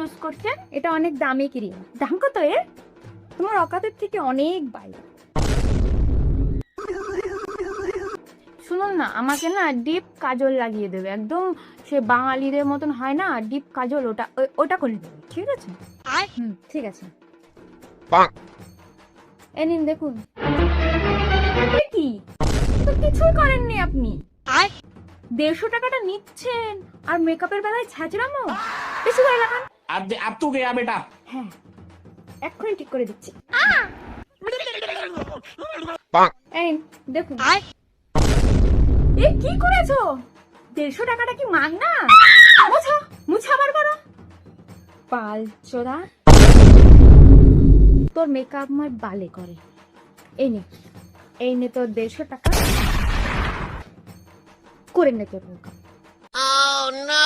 Use করছেন? এটা অনেক দামি ক্রিম। দাম কত এর? তোমার অকাতের থেকে অনেক বাইরে। শুনুন না, আমাকে না ডিপ কাজল লাগিয়ে দেবে, একদম সে বাঙালিদের মতন হয় না ডিপ কাজল, ওটা করে দেবে, ঠিক আছে? ঠিক আছে। এই নিন দেখুন। এ কি, তো কিছুই করেননি আপনি। 150 টাকাটা নিচ্ছেন আর মেকআপের বেলায় ছ্যাঁচড়ামো। বেশি করে লাগান। अब तू गया बेटा। হ্যাঁ, এক্ষুনি ঠিক করে দিচ্ছি। এই নিন দেখুন। এ কি করেছো? 150 টাকাটা কি মাগনা? মুছো, মুছে আবার করো। পাল চোদা, তোর মেকআপ আমার বালে করে। এই নে তোর 150 টাকা, করে নে তোর মেকআপ। Oh no!